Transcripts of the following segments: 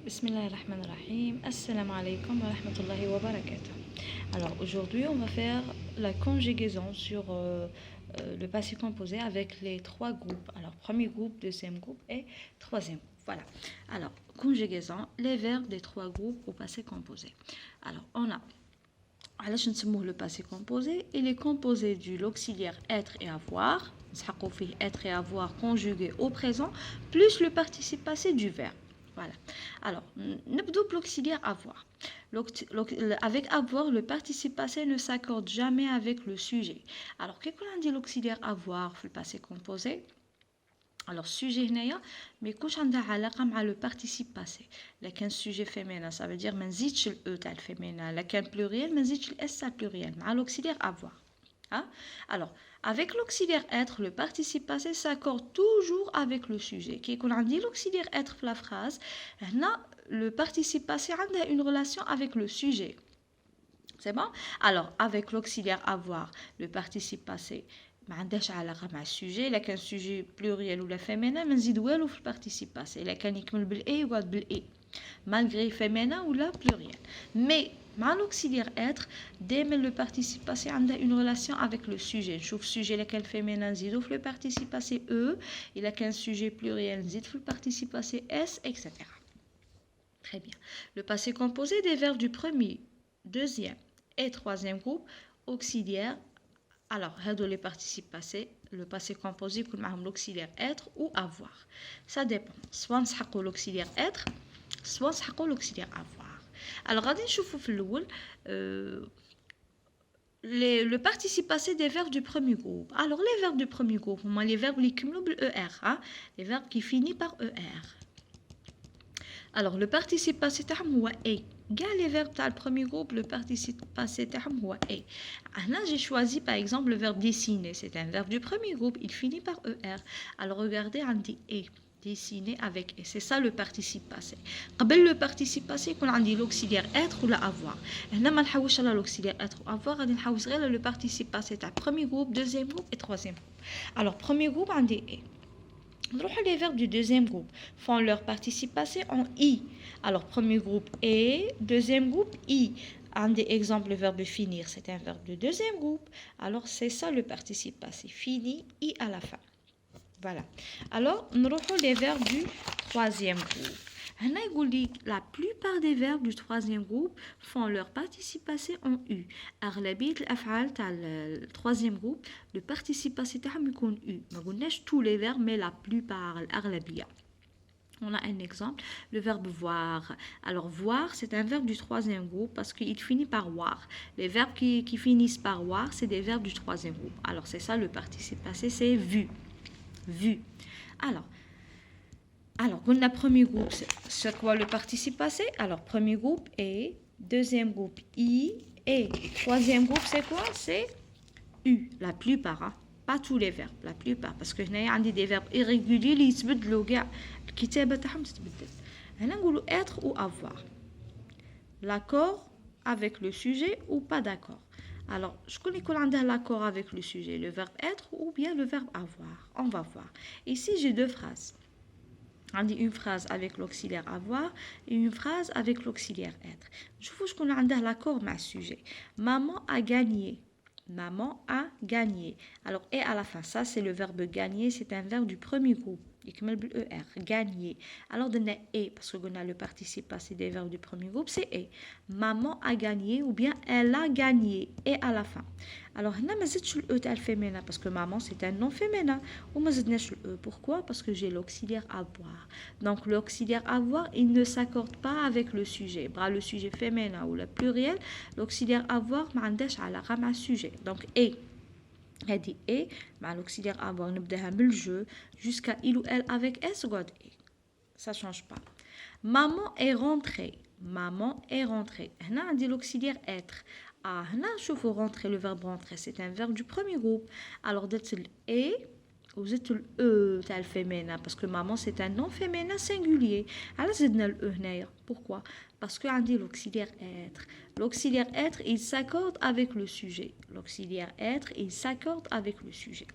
Bismillahirrahmanirrahim. Assalamu alaikum wa rahmatullahi wa barakatuh. Alors aujourd'hui, on va faire la conjugaison sur le passé composé avec les trois groupes. Alors premier groupe, deuxième groupe et troisième groupe. Voilà. Alors conjugaison, les verbes des trois groupes au passé composé. Alors on a علاش نسموه le passé composé. Il est composé de l'auxiliaire être et avoir, être et avoir conjugué au présent, plus le participe passé du verbe. Voilà. Alors, نبدو l'auxiliaire avoir. Avec avoir, le participe passé ne s'accorde jamais avec le sujet. Alors, qu'est-ce qu'on dit l'auxiliaire avoir dans le passé composé? Alors, sujet هنايا ما يكونش عندها علاقة مع le participe passé. لكن sujet féminin, ça veut dire ما نزيدش ال e تاع الفيمينا. لكن pluriel ما نزيدش ال s تاع pluriel مع l'auxiliaire avoir. Hein? Alors, avec l'auxiliaire être, le participe passé s'accorde toujours avec le sujet. Qui qu'on a dit l'auxiliaire être dans la phrase, le participe passé a une relation avec le sujet. C'est bon? Alors, avec l'auxiliaire avoir, le participe passé ما عندهاش علاقة مع السوجي. إلا كان سوجي بلوريال ولا فيمينا ما نزيد والو في البارتيسيب باسي. إلا كان يكمل بالإي يقعد بالإي malgré فيمينا ولا بلوريال. مي مع l'auxiliaire être دائما le participe passé عنده une relation avec le sujet. نشوف السوجي إلا كان فيمينا نزيدو في le participe passé e. إلا كان سوجي pluriel نزيد في le participe passé s, etc. Très bien. Le passé composé des verbes du premier, deuxième et troisième groupe auxiliaire. Alors, les participes passés, le passé composé, l'auxiliaire être ou avoir. Ça dépend. Soit on l'auxiliaire être, soit on l'auxiliaire avoir. Alors, regardez, je vous le participe passé des verbes du premier groupe. Alors, les verbes du premier groupe, les verbes qui cumulent ER, hein, les verbes qui finissent par ER. Alors, le participe passé, c'est est. Les verbes dans le premier groupe, le participe passé est. Là, j'ai choisi par exemple le verbe dessiner. C'est un verbe du premier groupe, il finit par er. Alors regardez, on dit est. Dessiner avec et. C'est ça le participe passé. Avant le participe passé, on dit l'auxiliaire être ou avoir. Et là, on نحوش على l'auxiliaire être ou avoir, on نحوش غير le participe passé dans le premier groupe, deuxième groupe et troisième groupe. Alors, premier groupe, on dit est. Les verbes du deuxième groupe font leur participe passé en i. Alors, premier groupe est, deuxième groupe i. Un des exemples, le verbe finir, c'est un verbe de deuxième groupe. Alors, c'est ça le participe passé. Fini, i à la fin. Voilà. Alors, nous retrouvons les verbes du troisième groupe. La plupart des verbes du troisième groupe font leur participe passé en U. أغلبية الأفعال تاع le troisième groupe, le participe passé تاعهم يكون U. ما قلناش tous les verbes, mais la plupart, الأغلبية. On a un exemple, le verbe voir. Alors, voir, c'est un verbe du troisième groupe parce qu'il finit par voir. Les verbes qui finissent par voir, c'est des verbes du troisième groupe. Alors, c'est ça le participe passé, c'est vu. Vu. Alors, on a premier groupe, c'est quoi le participe passé? Alors, premier groupe est, deuxième groupe i, et troisième groupe, c'est quoi? C'est u, la plupart, hein? Pas tous les verbes, la plupart, parce que هنا عندي des verbes irréguliers اللي يتبدلوا كاع الكتابة تاعهم تتبدل. هنا نقولوا être ou avoir. L'accord avec le sujet ou pas d'accord. Alors, je connais qu'on a l'accord avec le sujet, le verbe être ou bien le verbe avoir. On va voir. Ici, j'ai deux phrases. On dit une phrase avec l'auxiliaire avoir et une phrase avec l'auxiliaire être. Je veux qu'on a l'accord avec le sujet. Maman a gagné. Maman a gagné. Alors, et à la fin, ça c'est le verbe gagner, c'est un verbe du premier groupe. Gagner. Alors, on a et, parce qu'on a le participe passé des verbes du premier groupe, c'est et. Maman a gagné ou bien elle a gagné. Et à la fin. Alors, on a le e تاع féminin parce que maman c'est un nom féminin. Ou le e. Pourquoi? Parce que j'ai l'auxiliaire avoir. Donc, l'auxiliaire avoir, il ne s'accorde pas avec le sujet. Le sujet féminin ou le pluriel, l'auxiliaire avoir ما عندهاش علاقة مع الsujet. Donc, et. هذه et مع l'auxiliaire avoir نبداها من jeu jusqu'à il ou elle avec s قعد et. Ça change pas. Maman est rentrée. Maman est rentrée. هنا عندي l'auxiliaire être. هنا شوفوا rentrer, le verbe rentrer, c'est un verbe du premier groupe. Alors درت ال et وزدت ال e تاع الفيمينا parce que maman c'est un nom féminin singulier. على زدنا ال e هنايا. Pourquoi? Parce que عندي l'auxiliaire être. L'auxiliaire être, il s'accorde avec le sujet. L'auxiliaire être, il s'accorde avec le sujet.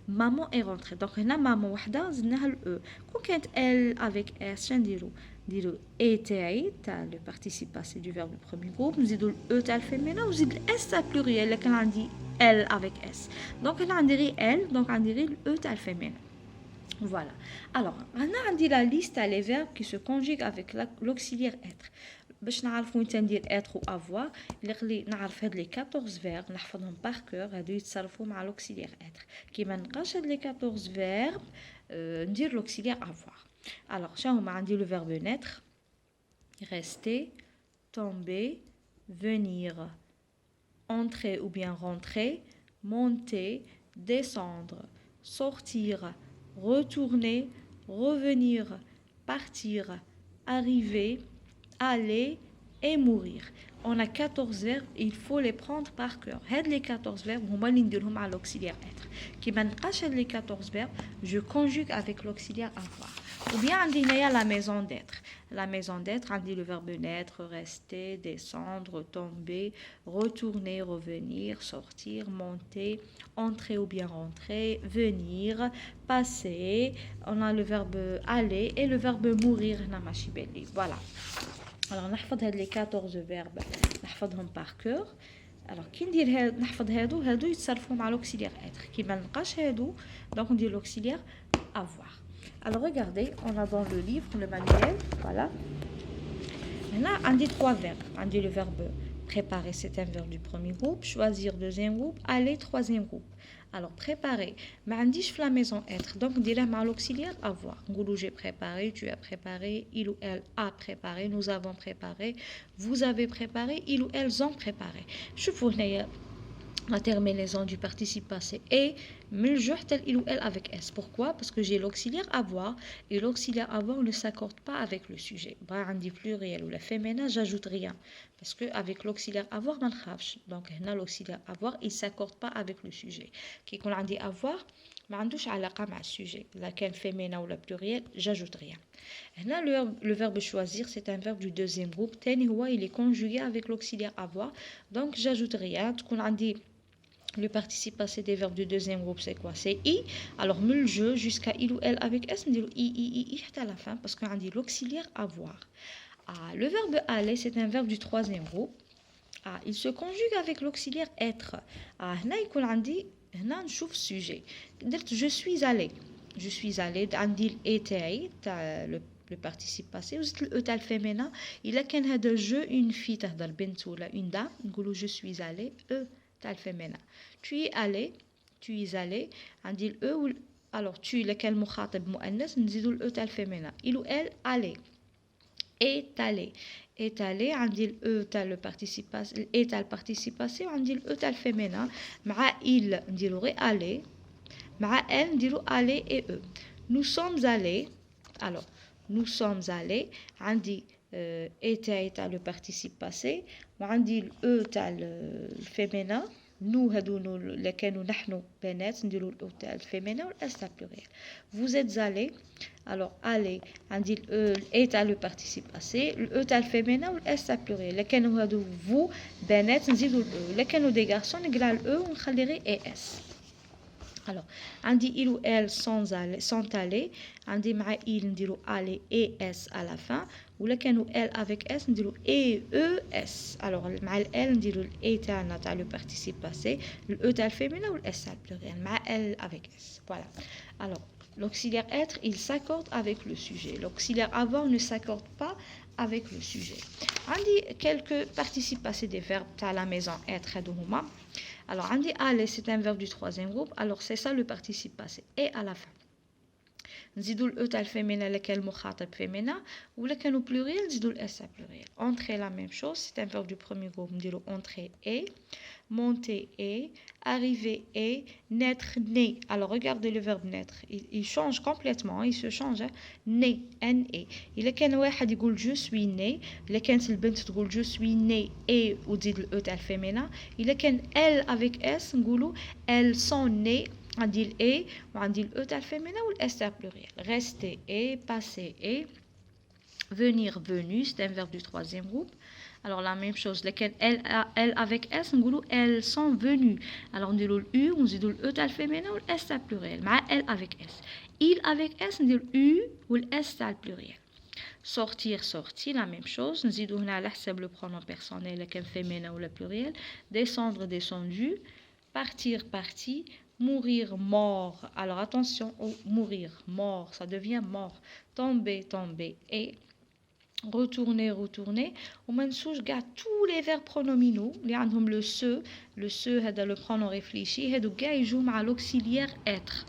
Maman est rentrée. Donc هنا maman وحده زدناها ال e. Quand كانت elle avec s شنديرو نديرو اي تاعي تاع لو بارتيسيب باسي دو فيرب البروميير جروب نزيدو الاو تاع الفيمينا ونزيد الاس تاع البلوريال الا كان عندي ال افيك اس دونك هنا عندي غير ال دونك عندي غير الاو تاع الفيمينا. Voilà. Alors, on a la liste à les verbes qui se conjuguent avec l'auxiliaire être. باش نعرفوا نتا ندير être ou avoir اللي نعرف هاد لي 14 فيرب نحفظهم بار كور هادو يتصرفوا مع l'auxiliaire être. كي ما نلقاش هاد لي 14 فيرب ندير l'auxiliaire avoir. Alors, شنو هما عندي le verbe naître, rester, tomber, venir, entrer ou bien rentrer, monter, descendre, sortir, retourner, revenir, partir, arriver, aller et mourir. On a 14 verbes, il faut les prendre par cœur. Les 14 verbes, هما اللي نديرهم على l'auxiliaire être. كي ما نلقاش les 14 verbes, je conjugue avec l'auxiliaire avoir. Ou bien عندي هنايا la maison d'être. La maison d'être, عندي le verbe naître, rester, descendre, tomber, retourner, revenir, sortir, monter, entrer ou bien rentrer, venir, passer. On a le verbe aller et le verbe mourir. Voilà. Alors نحفظ هاد لي 14 فيرب نحفظهم بار كور. alors كي ندير هاد نحفظ هادو يتصرفوا مع l'auxiliaire être. كي ما نلقاش هادو دونك ندير l'auxiliaire avoir. alors regardez, on a dans le livre le manuel, voilà. Là عندي 3 verbes. عندي le verbe préparer, c'est un verbe du premier groupe, choisir deuxième groupe, aller troisième groupe. Alors préparer, ما عنديش في la maison être, donc نديرها مع l'auxiliaire avoir. نقولوا j'ai préparé, tu as préparé, il ou elle a préparé, nous avons préparé, vous avez préparé, ils ou elles ont préparé. شوفوا هنايا la terminaison du participe passé et mais je tel il ou elle avec s. Pourquoi? Parce que j'ai l'auxiliaire avoir et l'auxiliaire avoir ne s'accorde pas avec le sujet. Bra indi pluriel ou la féminin, j'ajoute rien parce que avec l'auxiliaire avoir ما نخافش. Donc هنا l'auxiliaire avoir il s'accorde pas avec le sujet. كي يكون عندي avoir ما عندوش علاقة مع السوجي. لا كان féminin ou la pluriel, j'ajoute rien. هنا le verbe choisir c'est un verbe du deuxième groupe. تاني هو il est conjugué avec l'auxiliaire avoir. Donc j'ajoute rien. تكون عندي le participe passé des verbes du deuxième groupe, c'est quoi? C'est i. Alors, me le jeu jusqu'à il ou elle avec s, on dit i à la fin parce qu'on dit l'auxiliaire avoir. Ah, le verbe aller, c'est un verbe du troisième groupe. Ah, il se conjugue avec l'auxiliaire être. Ah, là, il dit, là, on trouve sujet. Je suis allé. Je suis allé. On dit le participe passé. Vous êtes le tal féminin. Il a qu'un de jeu, une fille, تهضر بنت ولا une dame. نقولوا je suis allé. تاع الفيمينا. tu y allé, tu y allé عندي الاو. alors tu لكان مخاطب مؤنث نزيدوا الاو تاع الفيمينا. il ou elle allé, est allé, est allé عندي الاو تاع لو بارتيسيباس الاي تاع البارتيسيباسي وعندي الاو تاع الفيمينا. مع il نديروا غير allé, مع elle نديروا allé et eux. nous sommes allés. alors nous sommes allés عندي et تاع لو بارتيسيب باسي وعندي الاو تاع الفيمينا. nous هادو اللي كانوا نحن بنات نديروا الاو تاع الفيمينا والاس تاع بلوريال. vous êtes allés. alors allez عندي الاي تاع لو بارتيسيب باسي الاو تاع الفيمينا والاس تاع بلوريال. اللي كانوا هادو vous بنات نزيدوا الاو. اللي كانوا دي غارسون نقلع الاو ونخلي غير اي اس. alors عندي il ou elle sont allés. عندي مع il نديروا aller et s à la fin. ولا كانوا elle avec s نديروا e e s. alors مع ال نديروا ال e تاعنا تاع le participe passé, le e تاع الفيمينا وال s تاع البلوريال مع elle avec s. voilà. alors l'auxiliaire être il s'accorde avec le sujet. l'auxiliaire avoir ne s'accorde pas avec le sujet. عندي quelques participes passés des verbes تاع la maison être هادو هما. alors عندي aller c'est un verbe du troisième groupe. alors c'est ça le participe passé et à la fin نزيدوا الاو تاع الفيمينا اللي كان المخاطب فيمينا ولا كانوا بلوريال نزيدوا الاس تاع بلوريال. entrer la même chose, c'est un verbe du premier groupe. نديروا entrer et, monter et, arriver et, naître né. alors regardez le verbe naître, il change complètement, il se change. né n e. الا كان واحد يقول je suis né, الا كانت البنت تقول je suis né et وتزيد الاو تاع الفيمينا. الا كان elle avec s نقولوا elles sont nées. عندي ال A وعندي ال E تاع الفيمينا وال S تاع pluriel. rester et, passer et, venir venu, c'est un verbe du troisième groupe. alors la même chose, lesquelles elle avec S نقولوا elles sont venues. alors نديروا ال U ونزيدوا ال E تاع الفيمينا وال S تاع pluriel مع elle avec S. il avec S نديروا U وال S تاع pluriel. sortir, sorti, la même chose. نزيدو هنا على حسب le pronom personnel كان féminin ou le pluriel. Descendre, descendu. Partir, parti. Mourir, mort. Alors attention au mourir, mort, ça devient mort. Tomber, tomber. Et retourner, retourner. On منسوش كاع tous les verbes pronominaux اللي عندهم le se هذا le pronom réfléchi هادو كاع يجوا مع l'auxiliaire être.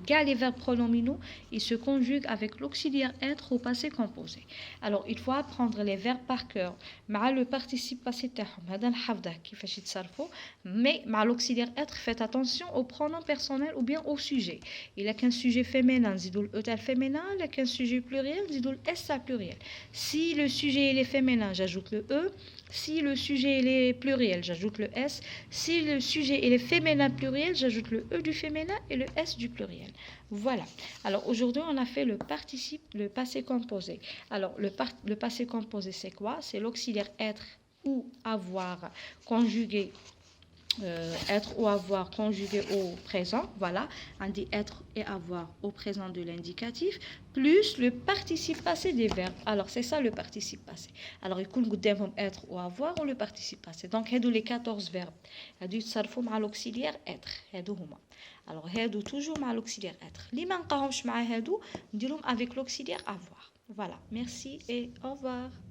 Car les verbes pronominaux, ils se conjuguent avec l'auxiliaire être au passé composé. Alors, il faut apprendre les verbes par cœur. مع le participe passé تاعهم هذا نحفظه كيفاش يتصرفوا. Mais مع l'auxiliaire être, faites attention au pronom personnel ou bien au sujet. Il a qu'un sujet féminin, نزيدوا le e féminin, il a qu'un sujet pluriel, نزيدوا le s pluriel. Si le sujet il est féminin, j'ajoute le e. Si le sujet il est pluriel, j'ajoute le S. Si le sujet il est féminin pluriel, j'ajoute le E du féminin et le S du pluriel. Voilà. Alors aujourd'hui, on a fait le participe, le passé composé. Alors le passé composé, c'est quoi? C'est l'auxiliaire être ou avoir conjugué. Être ou avoir conjugué au présent, voilà, on dit être et avoir au présent de l'indicatif, plus le participe passé des verbes. Alors c'est ça le participe passé. Alors il coule être ou avoir ou le participe passé. Donc هادو les 14 verbes. هادو يتصرفوا مع l'auxiliaire être. هادو هما. Alors هادو toujours مع l'auxiliaire être. اللي ما نلقاهمش مع هادو نديرهم avec l'auxiliaire avoir. Voilà. Merci et au revoir.